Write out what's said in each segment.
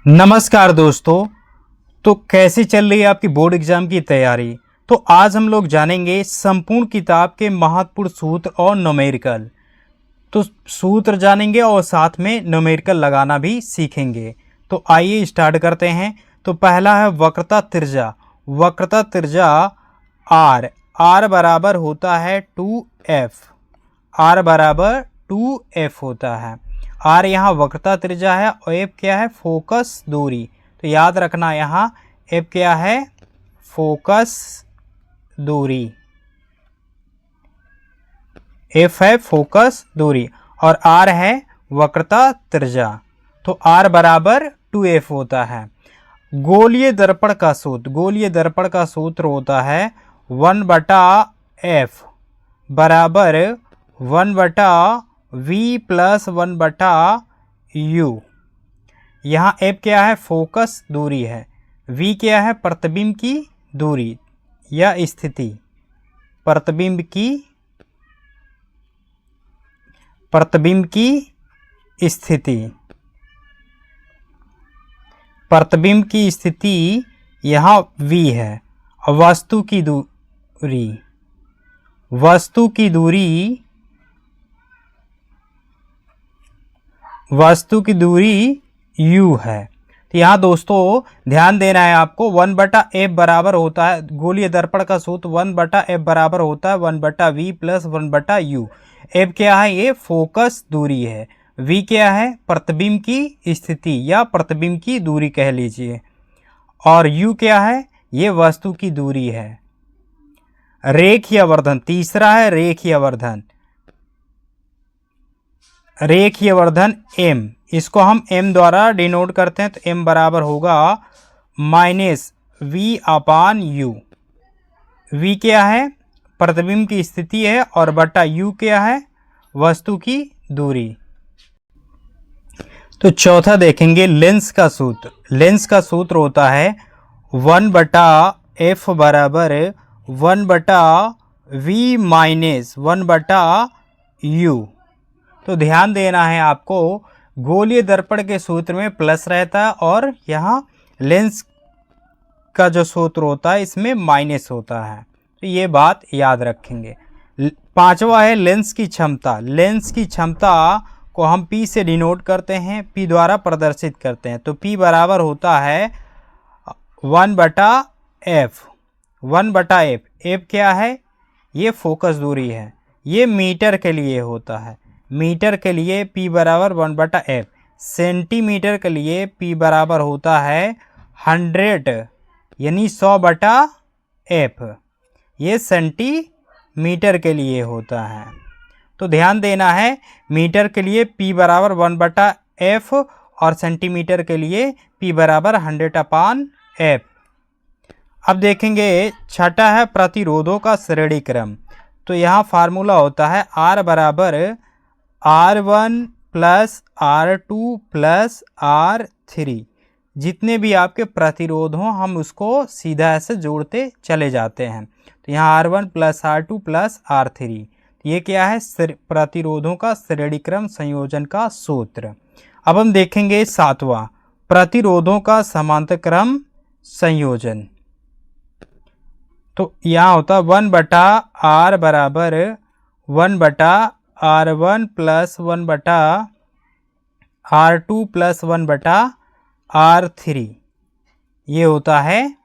नमस्कार दोस्तों। तो कैसी चल रही है आपकी बोर्ड एग्जाम की तैयारी। तो आज हम लोग जानेंगे संपूर्ण किताब के महत्वपूर्ण सूत्र और न्यूमेरिकल। तो सूत्र जानेंगे और साथ में न्यूमेरिकल लगाना भी सीखेंगे। तो आइए स्टार्ट करते हैं। तो पहला है वक्रता त्रिज्या। वक्रता त्रिज्या आर बराबर होता है 2f। आर बराबर 2f होता है। आर यहाँ वक्रता त्रिज्या है और एफ क्या है? फोकस दूरी। तो याद रखना यहाँ एफ क्या है? फोकस दूरी। एफ है फोकस दूरी और आर है वक्रता त्रिज्या। तो आर बराबर 2f होता है। गोलीय दर्पण का सूत्र, गोलीय दर्पण का सूत्र होता है 1/f बराबर 1/v प्लस 1/u। यहाँ f क्या है? फोकस दूरी है। v क्या है? प्रतिबिंब की दूरी या स्थिति, प्रतिबिंब की स्थिति, प्रतिबिंब की स्थिति यहाँ v है। और वस्तु की दूरी, वस्तु की दूरी u है। तो यहाँ दोस्तों ध्यान देना है आपको 1/f बराबर होता है, गोलीय दर्पण का सूत्र 1/f बराबर होता है 1/v प्लस 1/u। f क्या है? ये फोकस दूरी है। v क्या है? प्रतिबिंब की स्थिति या प्रतिबिंब की दूरी कह लीजिए। और u क्या है? ये वस्तु की दूरी है। रेखीय वर्धन तीसरा है, रेखीय वर्धन। रेखीय वर्धन m, इसको हम m द्वारा डिनोट करते हैं। तो m बराबर होगा -v/u। v क्या है? प्रतिबिंब की स्थिति है और बटा u क्या है? वस्तु की दूरी। तो चौथा देखेंगे लेंस का सूत्र। लेंस का सूत्र होता है 1/f बराबर 1/v माइनस 1/u। तो ध्यान देना है आपको, गोलीय दर्पण के सूत्र में प्लस रहता है और यहाँ लेंस का जो सूत्र होता है इसमें माइनस होता है। तो ये बात याद रखेंगे। पांचवा है लेंस की क्षमता। लेंस की क्षमता को हम P से डिनोट करते हैं, P द्वारा प्रदर्शित करते हैं। तो P बराबर होता है 1/f। 1/f, f क्या है? ये फोकस दूरी है। ये मीटर के लिए होता है। मीटर के लिए P बराबर 1/f। सेंटीमीटर के लिए P बराबर होता है 100 यानी 100/f। ये सेंटीमीटर के लिए होता है। तो ध्यान देना है, मीटर के लिए P बराबर 1/f और सेंटीमीटर के लिए P बराबर 100/f। अब देखेंगे छठा है प्रतिरोधों का श्रेणी क्रम। तो यहाँ फार्मूला होता है R बराबर R1 plus R2 plus R3। जितने भी आपके प्रतिरोध हों हम उसको सीधा ऐसे जोड़ते चले जाते हैं। तो यहाँ R1 plus R2 plus R3, ये क्या है? प्रतिरोधों का श्रेणी क्रम संयोजन का सूत्र। अब हम देखेंगे सातवां, प्रतिरोधों का समांतर क्रम संयोजन। तो यहाँ होता 1/R बराबर 1/R1 plus 1/R2 plus 1/R3। ये होता है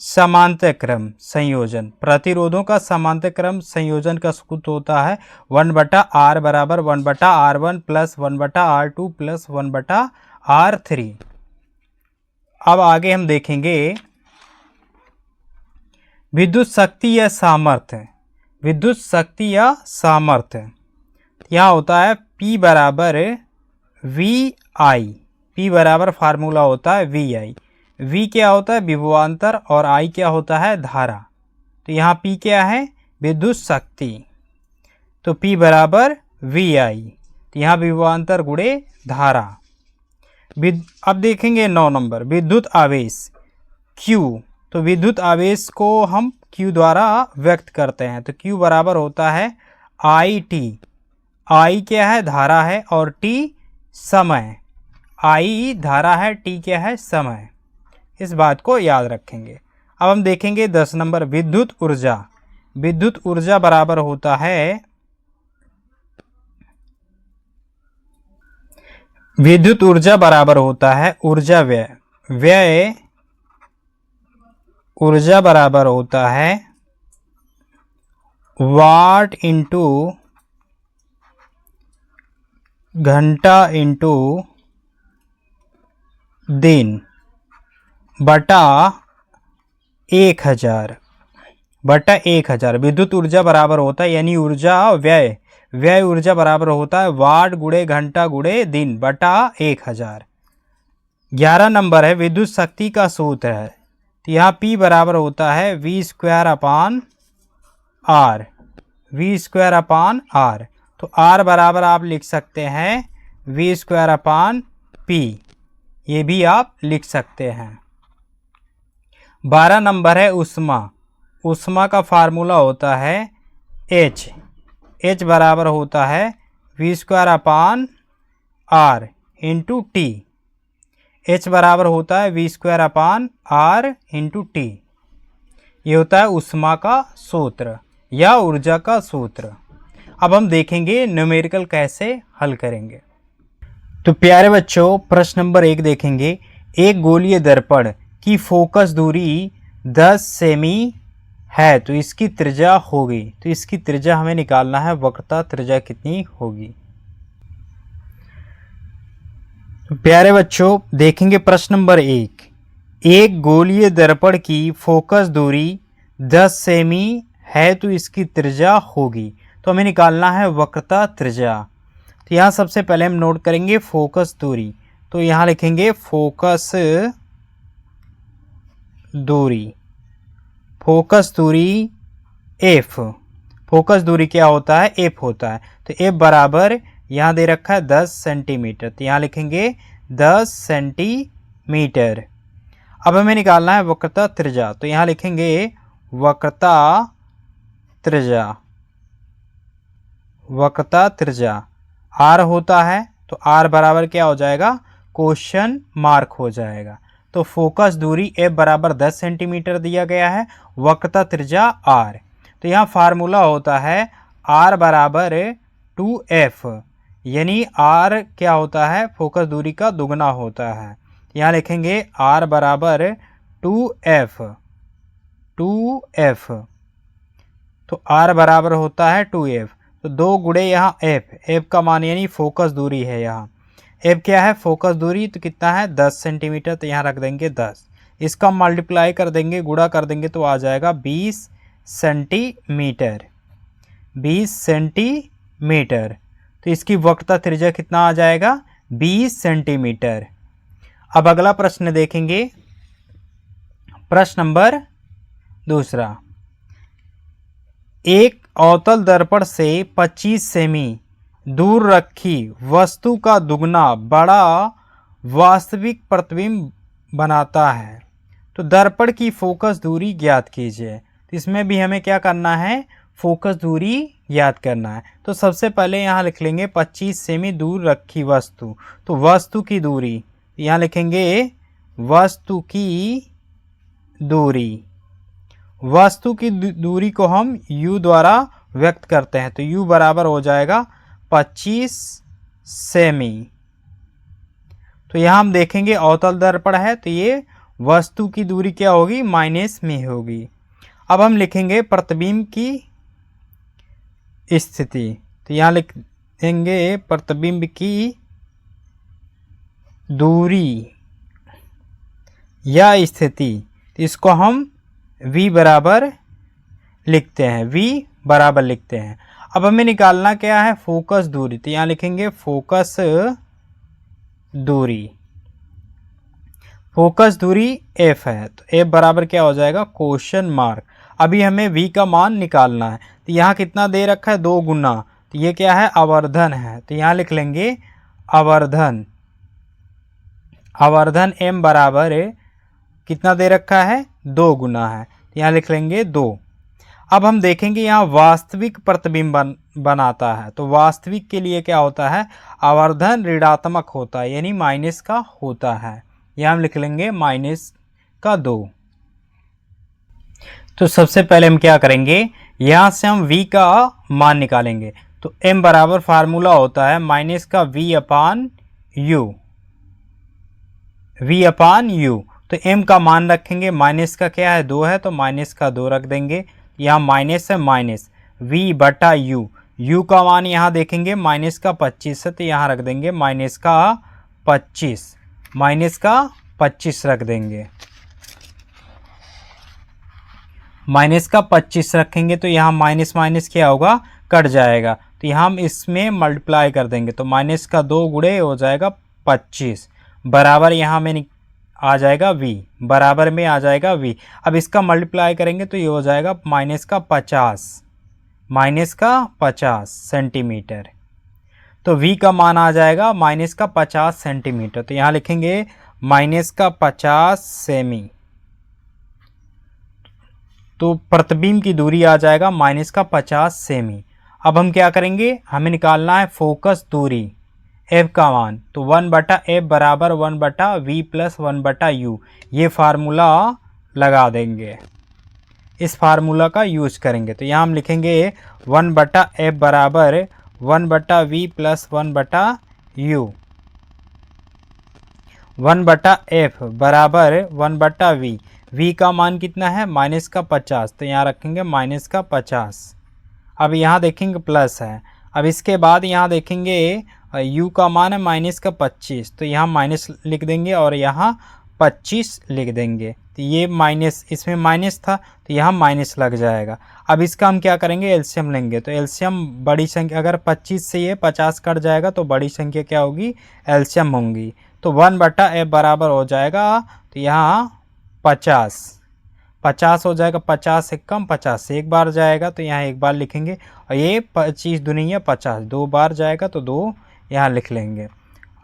समांतर क्रम संयोजन। प्रतिरोधों का समांतर क्रम संयोजन का सूत्र होता है 1/R बराबर 1/R1 plus 1/R2 plus 1/R3। अब आगे हम देखेंगे विद्युत शक्ति या सामर्थ्य। विद्युत शक्ति या सामर्थ्य यहाँ होता है P बराबर VI। P बराबर फार्मूला होता है VI। V क्या होता है? विभवांतर और I क्या होता है? धारा। तो यहाँ P क्या है? विद्युत शक्ति। तो P बराबर VI। तो यहाँ विभवांतर गुणे धारा। अब देखेंगे 9 नंबर विद्युत आवेश Q। तो विद्युत आवेश को हम Q द्वारा व्यक्त करते हैं। तो Q बराबर होता है IT। I क्या है? धारा है और T समय। I धारा है, T क्या है, समय। इस बात को याद रखेंगे। अब हम देखेंगे 10 नंबर, विद्युत ऊर्जा। विद्युत ऊर्जा बराबर होता है, विद्युत ऊर्जा बराबर होता है ऊर्जा व्यय। व्यय ऊर्जा बराबर होता है वाट इंटू घंटा इंटू दिन बटा 1000 बटा 1000। विद्युत ऊर्जा बराबर होता है, यानी ऊर्जा व्यय, व्यय ऊर्जा बराबर होता है वाट गुणे घंटा गुणे दिन बटा 1000। 11 नंबर है, विद्युत शक्ति का सूत्र है। तो यहाँ P बराबर होता है V²/R, V²/R। तो R बराबर आप लिख सकते हैं V²/P, ये भी आप लिख सकते हैं। 12 नंबर है ऊष्मा। ऊष्मा का फार्मूला होता है H, H बराबर होता है V²/R इंटू T। H बराबर होता है V²/R इंटू T। ये होता है ऊष्मा का सूत्र या ऊर्जा का सूत्र। अब हम देखेंगे न्यूमेरिकल कैसे हल करेंगे। तो प्यारे बच्चों, प्रश्न नंबर 1 देखेंगे। एक गोलीय दर्पण की फोकस दूरी 10 सेमी है तो इसकी त्रिज्या होगी। तो इसकी त्रिज्या हमें निकालना है, वक्रता त्रिज्या कितनी होगी। तो प्यारे बच्चों देखेंगे प्रश्न नंबर 1। एक गोलीय दर्पण की फोकस दूरी 10 सेमी है तो इसकी त्रिज्या होगी। तो हमें निकालना है वक्रता त्रिज्या। तो यहाँ सबसे पहले हम नोट करेंगे फोकस दूरी। तो यहाँ लिखेंगे फोकस दूरी, फोकस दूरी F। फोकस दूरी क्या होता है, F होता है। तो F बराबर यहाँ दे रखा है 10 सेंटीमीटर। तो यहाँ लिखेंगे 10 सेंटीमीटर। अब हमें निकालना है वक्रता त्रिज्या। तो यहाँ लिखेंगे वक्रता त्रिज्या, वक्रता त्रिज्या R होता है। तो R बराबर क्या हो जाएगा, क्वेश्चन मार्क हो जाएगा। तो फोकस दूरी F बराबर 10 सेंटीमीटर दिया गया है, वक्रता त्रिज्या R। तो यहाँ फार्मूला होता है R बराबर 2F, यानी R क्या होता है, फोकस दूरी का दुगना होता है। यहाँ लिखेंगे R बराबर 2F, 2F। तो R बराबर होता है 2F। तो 2 गुणे यहाँ F, F का मान यानी फोकस दूरी है। यहाँ F क्या है, फोकस दूरी। तो कितना है 10 सेंटीमीटर। तो यहाँ रख देंगे 10। इसका मल्टीप्लाई कर देंगे, गुणा कर देंगे तो आ जाएगा 20 सेंटीमीटर, 20 सेंटीमीटर। तो इसकी वक्रता त्रिज्या कितना आ जाएगा, 20 सेंटीमीटर। अब अगला प्रश्न देखेंगे, प्रश्न नंबर 2। एक अवतल दर्पण से 25 सेमी दूर रखी वस्तु का दुगना बड़ा वास्तविक प्रतिबिंब बनाता है। तो दर्पण की फोकस दूरी ज्ञात कीजिए। तो इसमें भी हमें क्या करना है, फोकस दूरी याद करना है। तो सबसे पहले यहाँ लिख लेंगे 25 सेमी दूर रखी वस्तु। तो वस्तु की दूरी यहाँ लिखेंगे वस्तु की दूरी। वस्तु की दूरी को हम U द्वारा व्यक्त करते हैं। तो U बराबर हो जाएगा 25 सेमी। तो यहाँ हम देखेंगे अवतल दर्पण है तो ये वस्तु की दूरी क्या होगी, माइनस में होगी। अब हम लिखेंगे प्रतिबिंब की स्थिति। तो यहाँ लिखेंगे प्रतिबिंब की दूरी या स्थिति। तो इसको हम V बराबर लिखते हैं, V बराबर लिखते हैं। अब हमें निकालना क्या है, फोकस दूरी। तो यहाँ लिखेंगे फोकस दूरी, फोकस दूरी F है। तो F बराबर क्या हो जाएगा, क्वेश्चन मार्क। अभी हमें V का मान निकालना है। तो यहाँ कितना दे रखा है, 2 गुना। तो ये क्या है, आवर्धन है। तो यहाँ लिख लेंगे आवर्धन, आवर्धन M बराबर कितना दे रखा है, 2 गुना है। यहाँ लिख लेंगे 2। अब हम देखेंगे यहाँ वास्तविक प्रतिबिंब बनाता है। तो वास्तविक के लिए क्या होता है, आवर्धन ऋणात्मक होता है, यानी माइनस का होता है। यहाँ हम लिख लेंगे -2। तो सबसे पहले हम क्या करेंगे, यहाँ से हम v का मान निकालेंगे। तो m बराबर फार्मूला होता है -v/u। तो m का मान रखेंगे, माइनस का क्या है 2 है, तो -2 रख देंगे। यहाँ माइनस है माइनस v/u। u का मान यहाँ देखेंगे -25 है, तो यहाँ रख देंगे -25 रख देंगे। -25 रखेंगे तो यहाँ माइनस माइनस क्या होगा, कट जाएगा। तो यहाँ हम इसमें मल्टीप्लाई कर देंगे। तो -2 गुणे हो जाएगा 25 बराबर यहाँ में आ जाएगा v, बराबर में आ जाएगा v। अब इसका मल्टीप्लाई करेंगे तो ये हो जाएगा -50 सेंटीमीटर। तो v का मान आ जाएगा -50 सेंटीमीटर। तो यहाँ लिखेंगे -50 सेमी। तो प्रतिबिंब की दूरी आ जाएगा -50 सेमी। अब हम क्या करेंगे, हमें निकालना है फोकस दूरी f का मान। तो 1/f बराबर 1/v + 1/u। ये फार्मूला लगा देंगे, इस फार्मूला का यूज करेंगे। तो यहाँ हम लिखेंगे 1/f बराबर 1/v + 1/u। 1/f बराबर 1/v। v का मान कितना है -50, तो यहाँ रखेंगे -50। अब यहाँ देखेंगे प्लस है। अब इसके बाद यहाँ देखेंगे u का मान है -25, तो यहाँ माइनस लिख देंगे और यहाँ 25 लिख देंगे। तो ये माइनस, इसमें माइनस था तो यहाँ माइनस लग जाएगा। अब इसका हम क्या करेंगे, एलसीएम लेंगे। तो एलसीएम बड़ी संख्या, अगर 25 से ये 50 कट जाएगा तो बड़ी संख्या क्या होगी, एलसीएम होंगी। तो 1/f बराबर हो जाएगा, तो यहाँ 50 हो जाएगा। 50 से कम 50 से एक बार जाएगा, तो यहाँ एक बार लिखेंगे। और ये 25 दूनी 50, 2 बार जाएगा तो 2 यहाँ लिख लेंगे।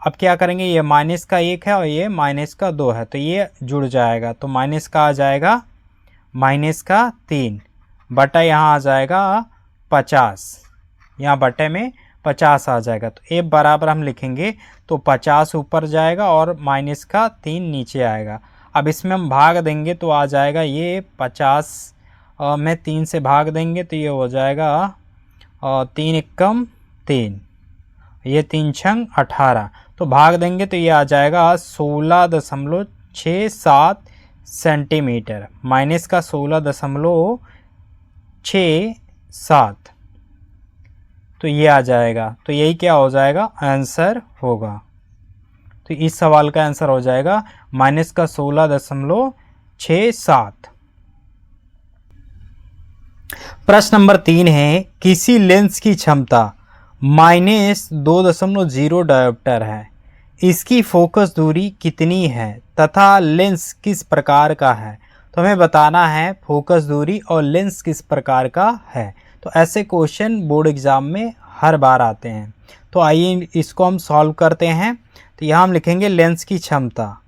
अब क्या करेंगे, ये -1 है और ये -2 है, तो ये जुड़ जाएगा। तो माइनस का आ जाएगा -3 बटा यहाँ आ जाएगा 50, यहाँ बटे में 50 आ जाएगा। तो f बराबर हम लिखेंगे तो 50 ऊपर जाएगा और -3 नीचे आएगा। अब इसमें हम भाग देंगे तो आ जाएगा ये 50 में 3 से भाग देंगे तो ये हो जाएगा 3 एकम 3, ये 3 छंग 18। तो भाग देंगे तो ये आ जाएगा 16.67 सेंटीमीटर, माइनस का 16.67। तो ये आ जाएगा। तो यही क्या हो जाएगा, आंसर होगा। तो इस सवाल का आंसर हो जाएगा -16.67। प्रश्न नंबर 3 है, किसी लेंस की क्षमता -2.0 डायोप्टर है, इसकी फोकस दूरी कितनी है तथा लेंस किस प्रकार का है। तो हमें बताना है फोकस दूरी और लेंस किस प्रकार का है। तो ऐसे क्वेश्चन बोर्ड एग्जाम में हर बार आते हैं। तो आइए इसको हम सॉल्व करते हैं। तो यहाँ हम लिखेंगे लेंस की क्षमता,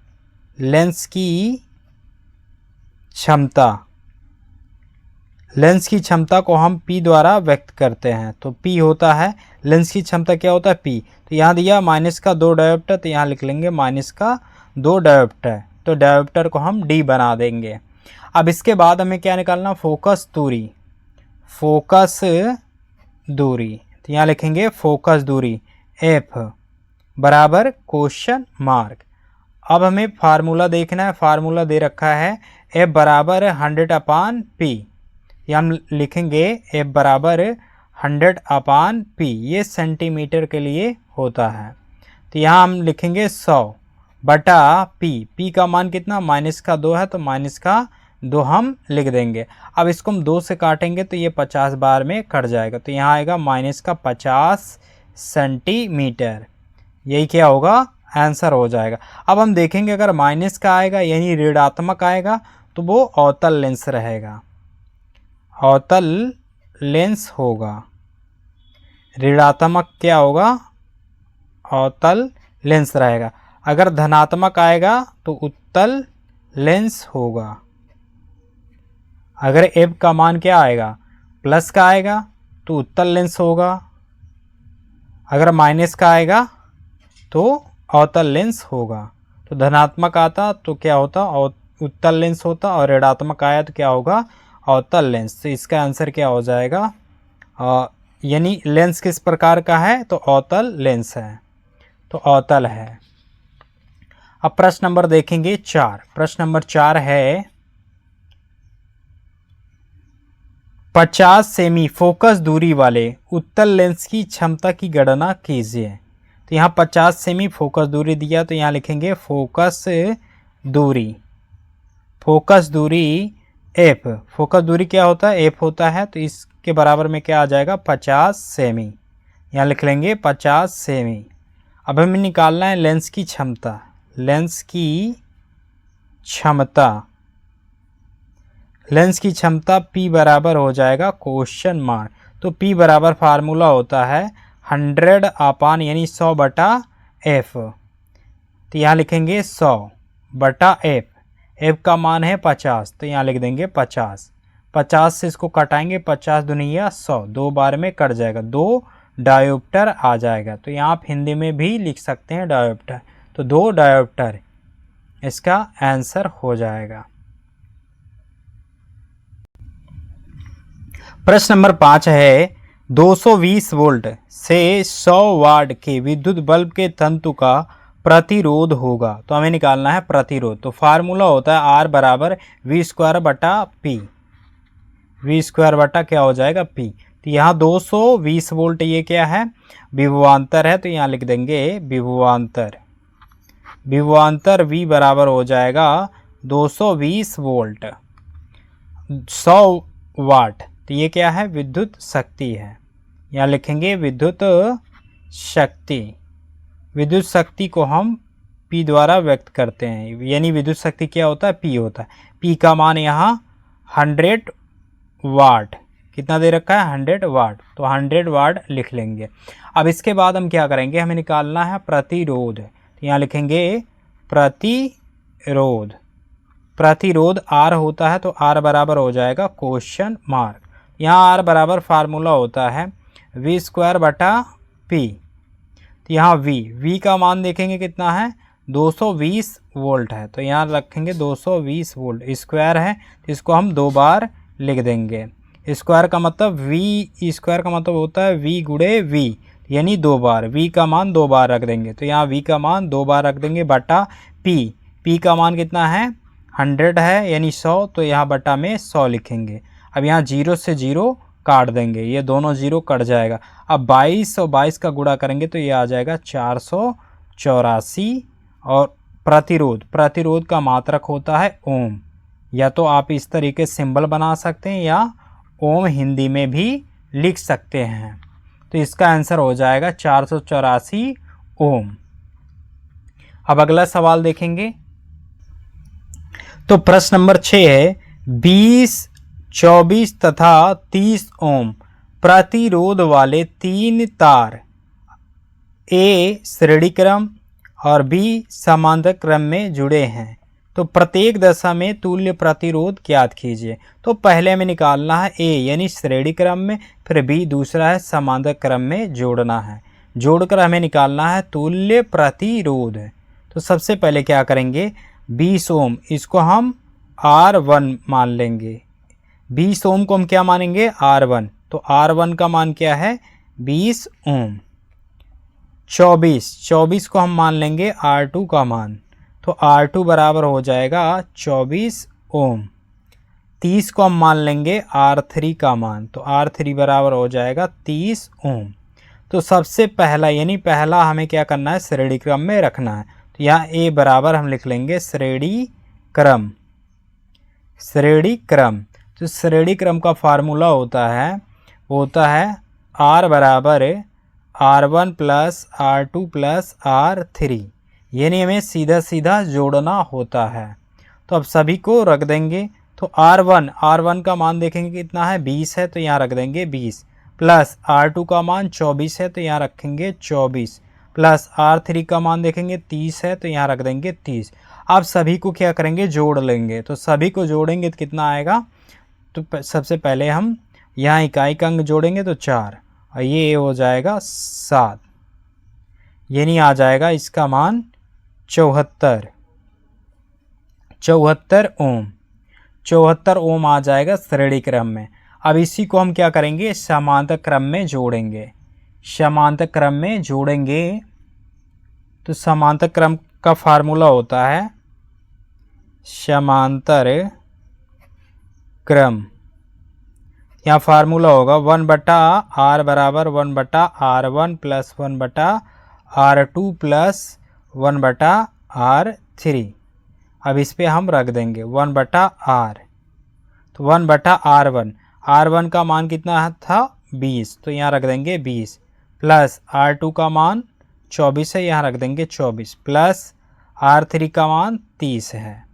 लेंस की क्षमता को हम P द्वारा व्यक्त करते हैं। तो P होता है, लेंस की क्षमता क्या होता है P। तो यहाँ दिया -2 डायोप्टर, तो यहाँ लिख लेंगे -2 डायोप्टर। तो डायोप्टर को हम D बना देंगे। अब इसके बाद हमें क्या निकालना, फोकस दूरी। तो यहाँ लिखेंगे फोकस दूरी F बराबर क्वेश्चन मार्क। अब हमें फार्मूला देखना है, फार्मूला दे रखा है F बराबर 100/P। ये हम लिखेंगे F बराबर 100/P, ये सेंटीमीटर के लिए होता है। तो यहाँ हम लिखेंगे 100/P। P का मान कितना, -2 है, तो -2 हम लिख देंगे। अब इसको हम 2 से काटेंगे तो ये 50 बार में कट जाएगा। तो यहाँ आएगा -50 सेंटीमीटर। यही क्या होगा, आंसर हो जाएगा। अब हम देखेंगे अगर माइनस का आएगा यानी ऋणात्मक आएगा तो वो अवतल लेंस रहेगा, अवतल लेंस होगा। ऋणात्मक क्या होगा, अवतल लेंस रहेगा। अगर धनात्मक आएगा तो उत्तल लेंस होगा। अगर f का मान क्या आएगा, प्लस का आएगा तो उत्तल लेंस होगा, अगर माइनस का आएगा तो अवतल लेंस होगा। तो धनात्मक आता तो क्या होता, उत्तल लेंस होता, और ऋणात्मक आया तो क्या होगा, अवतल लेंस। तो इसका आंसर क्या हो जाएगा, यानी लेंस किस प्रकार का है, तो अवतल लेंस है, तो अवतल है। अब प्रश्न नंबर देखेंगे 4। प्रश्न नंबर 4 है 50 सेमी फोकस दूरी वाले उत्तल लेंस की क्षमता की गणना कीजिए। तो यहाँ 50 सेमी फोकस दूरी दिया, तो यहाँ लिखेंगे फोकस दूरी, फोकस दूरी एफ, फोकस दूरी क्या होता है, एफ होता है, तो इसके बराबर में क्या आ जाएगा, 50 सेमी। यहाँ लिख लेंगे 50 सेमी। अब हमें निकालना है लेंस की क्षमता, लेंस की क्षमता, लेंस की क्षमता P बराबर हो जाएगा क्वेश्चन मार्क। तो P बराबर फार्मूला होता है 100 अपान यानी 100 बटा F। तो यहाँ लिखेंगे 100 बटा F, F का मान है 50, तो यहाँ लिख देंगे 50। 50 से इसको कटाएंगे, 50 दुनिया 100, 2 बार में कट जाएगा, 2 डायोप्टर आ जाएगा। तो यहाँ आप हिंदी में भी लिख सकते हैं डायोप्टर, तो 2 डायोप्टर इसका आंसर हो जाएगा। प्रश्न नंबर 5 है 220 वोल्ट से 100 वाट के विद्युत बल्ब के तंतु का प्रतिरोध होगा। तो हमें निकालना है प्रतिरोध। तो फार्मूला होता है R बराबर V² बटा P, V² बटा क्या हो जाएगा P। तो यहाँ 220 वोल्ट ये क्या है, विभवांतर है, तो यहाँ लिख देंगे विभवांतर, विभवांतर V बराबर हो जाएगा 220 वोल्ट 100 वाट। तो ये क्या है, विद्युत शक्ति है, यहाँ लिखेंगे विद्युत शक्ति। विद्युत शक्ति को हम P द्वारा व्यक्त करते हैं, यानी विद्युत शक्ति क्या होता है, P होता है। P का मान यहाँ 100 वाट, कितना दे रखा है 100 वाट, तो 100 वाट लिख लेंगे। अब इसके बाद हम क्या करेंगे, हमें निकालना है प्रतिरोध। तो यहाँ लिखेंगे प्रतिरोध, प्रतिरोध R होता है, तो R बराबर हो जाएगा क्वेश्चन मार्क। यहाँ R बराबर फार्मूला होता है V² बटा P। तो यहाँ V का मान देखेंगे कितना है, 220 वोल्ट है, तो यहाँ रखेंगे 220 वोल्ट, स्क्वायर है तो इसको हम 2 बार लिख देंगे। स्क्वायर का मतलब V² का मतलब होता है V गुणे V, यानी 2 बार, V का मान 2 बार रख देंगे, तो यहाँ V का मान 2 बार रख देंगे बटा P का मान कितना है 100 है, यानी 100, तो यहाँ बटा में 100 लिखेंगे। अब यहाँ 0 से 0 काट देंगे, ये दोनों 0 कट जाएगा। अब 22 और 22 का गुणा करेंगे तो ये आ जाएगा 484। और प्रतिरोध, प्रतिरोध का मात्रक होता है ओम, या तो आप इस तरीके सिंबल बना सकते हैं या ओम हिंदी में भी लिख सकते हैं। तो इसका आंसर हो जाएगा 484 ओम। अब अगला सवाल देखेंगे। तो प्रश्न नंबर 6 है 20, 24 तथा 30 ओम प्रतिरोध वाले 3 तार A श्रेणी क्रम और B समांतर क्रम में जुड़े हैं, तो प्रत्येक दशा में तुल्य प्रतिरोध ज्ञात कीजिए। तो पहले हमें निकालना है A यानी श्रेणी क्रम में, फिर B दूसरा है समांतर क्रम में जोड़ना है, जोड़कर हमें निकालना है तुल्य प्रतिरोध। तो सबसे पहले क्या करेंगे, 20 ओम इसको हम R1 मान लेंगे, 20 ओम को हम क्या मानेंगे R1, तो R1 का मान क्या है 20 ओम। 24 को हम मान लेंगे R2 का मान, तो R2 बराबर हो जाएगा 24 ओम। 30 को हम मान लेंगे R3 का मान, तो R3 बराबर हो जाएगा 30 ओम। तो सबसे पहला यानी पहला हमें क्या करना है, श्रेणी क्रम में रखना है। तो यहाँ A बराबर हम लिख लेंगे श्रेणी क्रम, श्रेणी क्रम। तो श्रेणी क्रम का फार्मूला होता है R बराबर R1 plus R2 plus R3, यानी हमें सीधा सीधा जोड़ना होता है। तो अब सभी को रख देंगे। तो R1 का मान देखेंगे कितना है 20 है, तो यहाँ रख देंगे 20, प्लस R2 का मान 24 है, तो यहाँ रखेंगे 24, प्लस R3 का मान देखेंगे 30 है, तो यहाँ रख देंगे 30। अब सभी को क्या करेंगे, जोड़ लेंगे। तो सभी को जोड़ेंगे तो कितना आएगा, तो सबसे पहले हम यहाँ इकाई का अंक जोड़ेंगे तो 4 और ये हो जाएगा 7, यानी आ जाएगा इसका मान 74 ओम। 74 ओम आ जाएगा श्रेणी क्रम में। अब इसी को हम क्या करेंगे, समांतर क्रम में जोड़ेंगे। समांतर क्रम में जोड़ेंगे तो समांतर क्रम का फार्मूला होता है समांतर क्रम। यहाँ फार्मूला होगा 1/r बराबर 1/r1 plus 1/r2 plus 1/r3। अब इस पे हम रख देंगे 1/r, तो 1/r1, r1 का मान कितना था 20, तो यहाँ रख देंगे 20 प्लस r2 का मान 24 है, यहाँ रख देंगे 24 प्लस r3 का मान 30 है।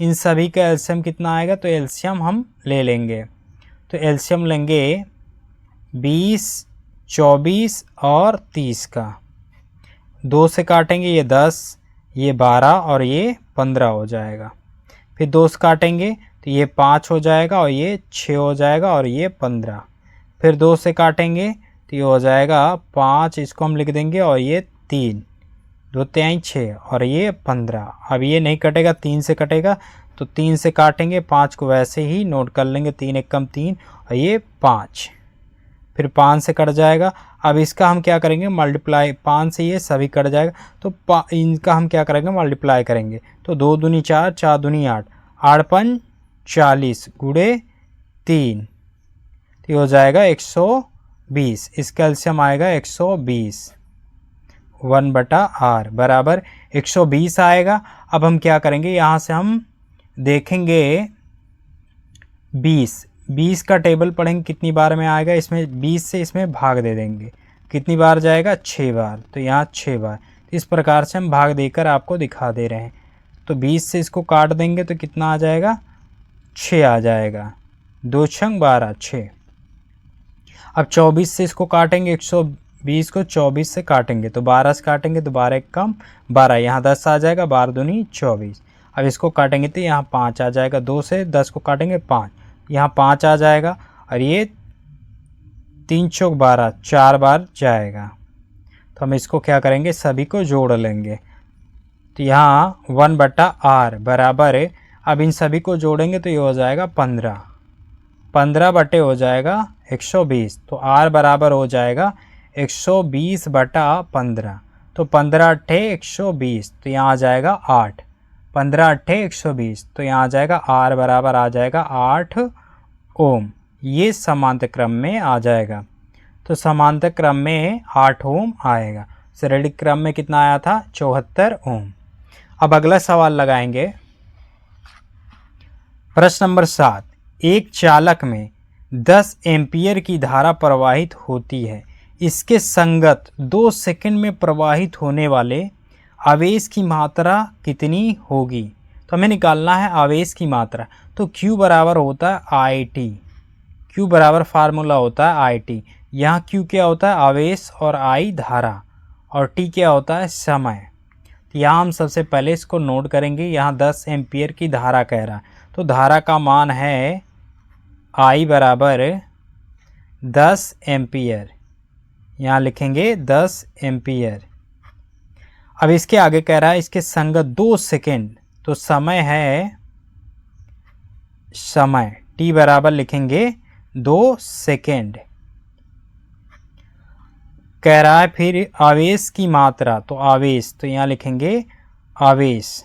इन सभी का एलसीएम कितना आएगा, तो एलसीएम हम ले लेंगे। तो एलसीएम लेंगे 20, 24 और 30 का। 2 से काटेंगे ये 10, ये 12 और ये 15 हो जाएगा। फिर 2 से काटेंगे तो ये 5 हो जाएगा और ये 6 हो जाएगा और ये 15। फिर 2 से काटेंगे तो ये हो जाएगा 5, इसको हम लिख देंगे, और ये 3, 2 3 6 और ये 15। अब ये नहीं कटेगा, 3 से कटेगा, तो 3 से काटेंगे, 5 को वैसे ही नोट कर लेंगे, 3 1 कम 3 और ये 5। फिर 5 से कट जाएगा। अब इसका हम क्या करेंगे, मल्टीप्लाई, 5 से ये सभी कट जाएगा, तो इनका हम क्या करेंगे, मल्टीप्लाई करेंगे। तो 2 दूनी 4, 4 दूनी 8, 8 5 40 गुणे 3, तो ये हो जाएगा 120। इसका एलसीएम आएगा 120, 1/r बराबर 120 आएगा। अब हम क्या करेंगे, यहाँ से हम देखेंगे 20 का टेबल पढ़ेंगे कितनी बार में आएगा, इसमें 20 से इसमें भाग दे देंगे, कितनी बार जाएगा 6 बार, तो यहाँ 6 बार। इस प्रकार से हम भाग देकर आपको दिखा दे रहे हैं। तो 20 से इसको काट देंगे तो कितना आ जाएगा, 6 आ जाएगा, 2 छंग 12, 6। अब 24 से इसको काटेंगे, 120 को 24 से काटेंगे तो 12 से काटेंगे तो 12 1 कम 12, यहाँ 10 आ जाएगा, 12 दूनी 24। अब इसको काटेंगे तो यहाँ 5 आ जाएगा, 2 से 10 को काटेंगे 5, यहाँ 5 आ जाएगा, और ये 3 चौक 12, 4 बार जाएगा। तो हम इसको क्या करेंगे, सभी को जोड़ लेंगे। तो यहाँ 1/r बराबर है, अब इन सभी को जोड़ेंगे तो ये हो जाएगा 15, 15 बटे हो जाएगा 120, तो r बराबर हो जाएगा 120/15। तो 15 अट्ठे 120, तो यहाँ आ जाएगा 8, 15 अट्ठे 120, तो यहाँ आ जाएगा r बराबर आ जाएगा 8 ओम। ये समांतर क्रम में आ जाएगा। तो समांतर क्रम में 8 ओम आएगा। श्रेणी क्रम में कितना आया था, 74 ओम। अब अगला सवाल लगाएंगे। प्रश्न नंबर 7, एक चालक में 10 एम्पीयर की धारा प्रवाहित होती है। इसके संगत 2 सेकंड में प्रवाहित होने वाले आवेश की मात्रा कितनी होगी। तो हमें निकालना है आवेश की मात्रा। तो Q बराबर होता है IT, Q बराबर फार्मूला होता है IT। यहाँ Q क्या होता है, आवेश, और I धारा, और T क्या होता है, समय। तो यहाँ हम सबसे पहले इसको नोट करेंगे। यहाँ 10 एम्पीयर की धारा कह रहा है, तो धारा का मान है I बराबर 10 एम्पीयर। यहाँ लिखेंगे 10 एम्पीयर। अब इसके आगे कह रहा है इसके संगत 2 सेकेंड, तो समय है, समय T बराबर लिखेंगे 2 सेकेंड। कह रहा है फिर आवेश की मात्रा, तो आवेश, तो यहाँ लिखेंगे आवेश।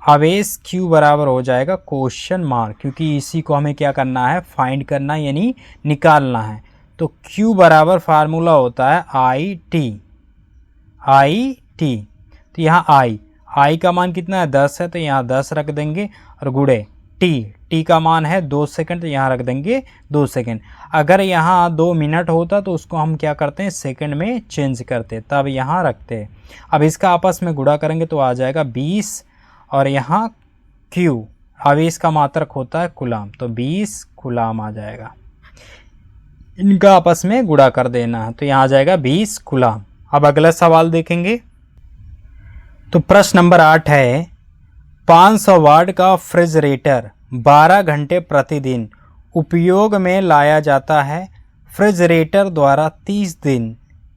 आवेश Q बराबर हो जाएगा क्वेश्चन मार्क, क्योंकि इसी को हमें क्या करना है, फाइंड करना यानी निकालना है। तो Q बराबर फार्मूला होता है IT, IT। तो यहाँ I का मान कितना है, 10 है, तो यहाँ 10 रख देंगे, और गुणे T का मान है 2 सेकंड, तो यहाँ रख देंगे 2 सेकंड। अगर यहाँ 2 मिनट होता तो उसको हम क्या करते हैं, सेकंड में चेंज करते, तब यहाँ रखते हैं। अब इसका आपस में गुणा करेंगे तो आ जाएगा 20, और यहाँ Q आवेश का मात्रक होता है कूलाम, तो 20 कूलाम आ जाएगा। इनका आपस में गुणा कर देना है, तो यहाँ आ जाएगा 20 कूलाम। अब अगला सवाल देखेंगे। तो प्रश्न नंबर 8 है, 500 वाट का रेफ्रिजरेटर 12 घंटे प्रतिदिन उपयोग में लाया जाता है। रेफ्रिजरेटर द्वारा 30 दिन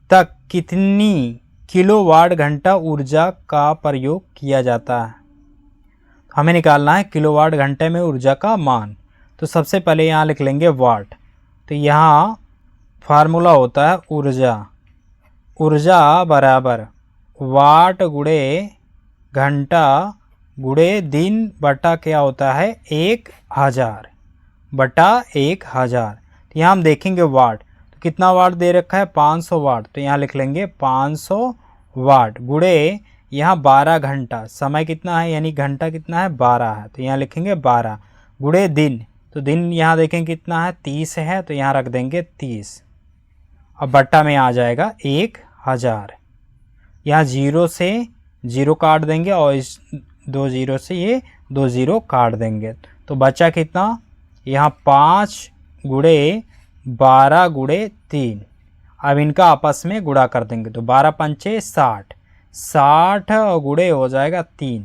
तक कितनी किलोवाट घंटा ऊर्जा का प्रयोग किया जाता है। हमें निकालना है किलोवाट घंटे में ऊर्जा का मान। तो सबसे पहले यहाँ लिख लेंगे वाट। तो यहाँ फार्मूला होता है ऊर्जा, ऊर्जा बराबर वाट गुणे घंटा गुणे दिन बटा क्या होता है 1000 बटा 1000। तो यहाँ हम देखेंगे वाट, तो कितना वाट दे रखा है 500 वाट। तो यहाँ लिख लेंगे 500 वाट गुणे यहाँ 12 घंटा, समय कितना है यानी घंटा कितना है 12 है। तो यहाँ लिखेंगे 12 गुणे दिन, तो दिन यहाँ देखेंगे कितना है 30 है। तो यहाँ रख देंगे 30। अब बट्टा में आ जाएगा 1000। यहाँ 0 से 0 काट देंगे और इस 2 0 से ये 2 0 काट देंगे। तो बचा कितना यहाँ 5 गुणे 12 गुणे 3। अब इनका आपस में गुणा कर देंगे। तो 12 पंचे 60, 60 और गुणे हो जाएगा 3,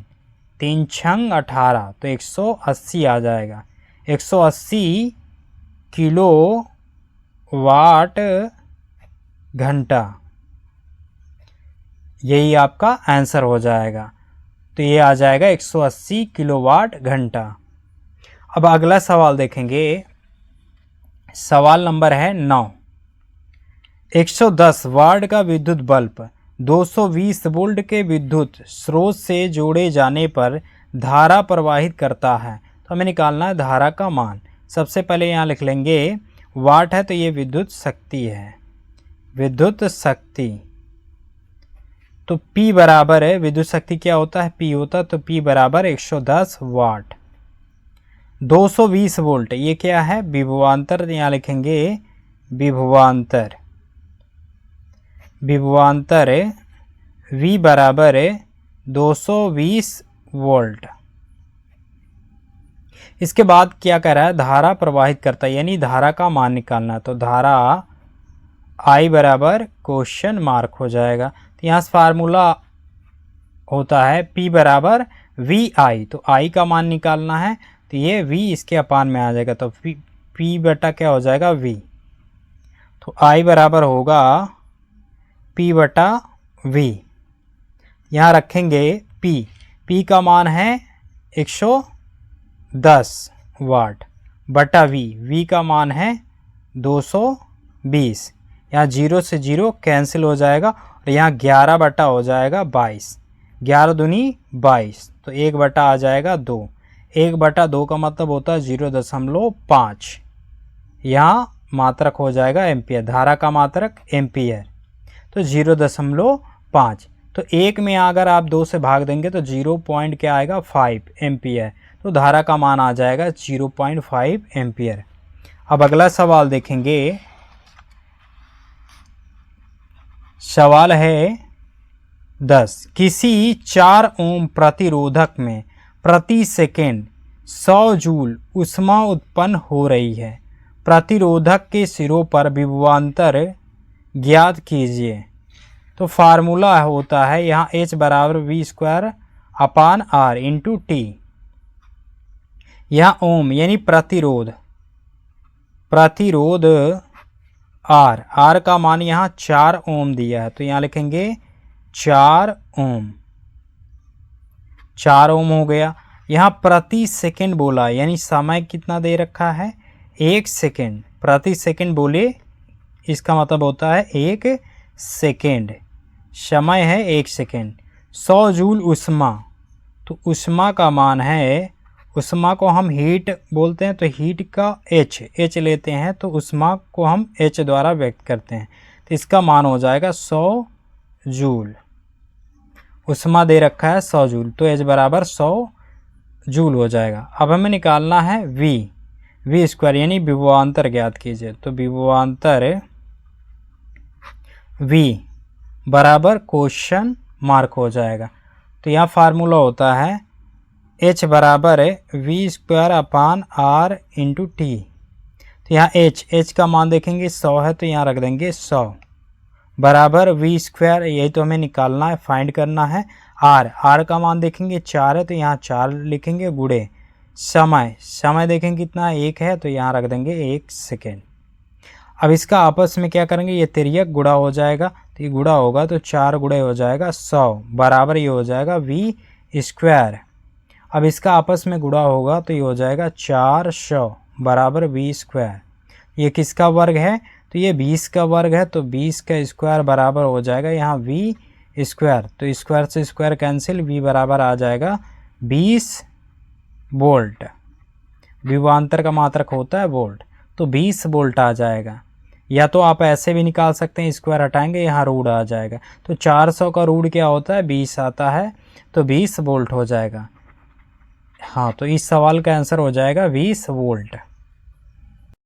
3 छंग 18। तो 180 आ जाएगा। 180 किलो वाट घंटा, यही आपका आंसर हो जाएगा। तो ये आ जाएगा 180 किलोवाट घंटा। अब अगला सवाल देखेंगे। सवाल नंबर है 9। 110 वाट का विद्युत बल्ब 220 वोल्ट के विद्युत स्रोत से जोड़े जाने पर धारा प्रवाहित करता है। तो हमें निकालना है धारा का मान। सबसे पहले यहाँ लिख लेंगे वाट है तो ये विद्युत शक्ति है, विद्युत शक्ति। तो P बराबर है, विद्युत शक्ति क्या होता है P होता है। तो P बराबर 110 वाट। 220 वोल्ट ये क्या है विभवांतर, यहाँ लिखेंगे विभवांतर, विभवांतर V बराबर 220 वोल्ट। इसके बाद क्या कर रहा है धारा प्रवाहित करता है, यानी धारा का मान निकालना। तो धारा I बराबर क्वेश्चन मार्क हो जाएगा। तो यहाँ फार्मूला होता है P बराबर VI। तो I का मान निकालना है तो ये V इसके अपान में आ जाएगा। तो P बटा क्या हो जाएगा V। तो I बराबर होगा P बटा V। यहाँ रखेंगे P का मान है 110 वाट बटा V का मान है 220। यहाँ 0 से 0 कैंसिल हो जाएगा और यहाँ 11 बटा हो जाएगा 22, 11 दूनी 22। तो 1 बटा आ जाएगा 2, 1 बटा 2 का मतलब होता है 0.5। यहाँ मात्रक हो जाएगा एम्पियर, धारा का मात्रक एम्पियर। तो 0.5। तो 1 में अगर आप 2 से भाग देंगे तो 0 पॉइंट क्या आएगा 5 एम्पियर। तो धारा का मान आ जाएगा 0.5 एम्पियर। अब अगला सवाल देखेंगे। सवाल है 10। किसी 4 ओम प्रतिरोधक में प्रति सेकेंड 100 जूल ऊष्मा उत्पन्न हो रही है। प्रतिरोधक के सिरों पर विभवांतर ज्ञात कीजिए। तो फार्मूला होता है यहाँ H बराबर V² अपान R इंटू T। यहाँ ओम यानी प्रतिरोध, प्रतिरोध R का मान यहाँ 4 ओम दिया है। तो यहाँ लिखेंगे 4 ओम, 4 ओम हो गया। यहाँ प्रति सेकंड बोला यानी समय कितना दे रखा है 1 सेकंड। प्रति सेकंड बोले इसका मतलब होता है 1 सेकंड, समय है 1 सेकंड। 100 जूल ऊष्मा, तो ऊष्मा का मान है, ऊष्मा को हम हीट बोलते हैं तो हीट का H लेते हैं तो ऊष्मा को हम H द्वारा व्यक्त करते हैं। तो इसका मान हो जाएगा 100 जूल। ऊष्मा दे रखा है 100 जूल तो H बराबर 100 जूल हो जाएगा। अब हमें निकालना है V² यानी विभवांतर ज्ञात कीजिए। तो विभवांतर V बराबर क्वेश्चन मार्क हो जाएगा। तो यहाँ फार्मूला होता है H बराबर V² अपान R इंटू T। तो यहाँ H का मान देखेंगे 100 है तो यहाँ रख देंगे 100 बराबर V², यही तो हमें निकालना है, फाइंड करना है। R का मान देखेंगे 4 है तो यहाँ 4 लिखेंगे गुणे समय देखें कितना, 1 है तो यहाँ रख देंगे 1 सेकेंड। अब इसका आपस में क्या करेंगे, ये तिर्यक गुणा हो जाएगा, तो ये गुणा होगा तो 4 गुणे हो जाएगा 100 बराबर ये हो जाएगा v²। अब इसका आपस में गुणा होगा तो ये हो जाएगा 400 बराबर v²। ये किसका वर्ग है, तो ये 20 का वर्ग है, तो 20 का स्क्वायर बराबर हो जाएगा यहाँ v²। तो स्क्वायर से स्क्वायर कैंसिल, v बराबर आ जाएगा 20 वोल्ट। विभवांतर का मात्रक होता है वोल्ट, तो 20 वोल्ट आ जाएगा। या तो आप ऐसे भी निकाल सकते हैं, स्क्वायर हटाएंगे यहाँ रूट आ जाएगा, तो 400 का रूट क्या होता है, 20 आता है, तो 20 वोल्ट हो जाएगा। हाँ, तो इस सवाल का आंसर हो जाएगा 20 वोल्ट।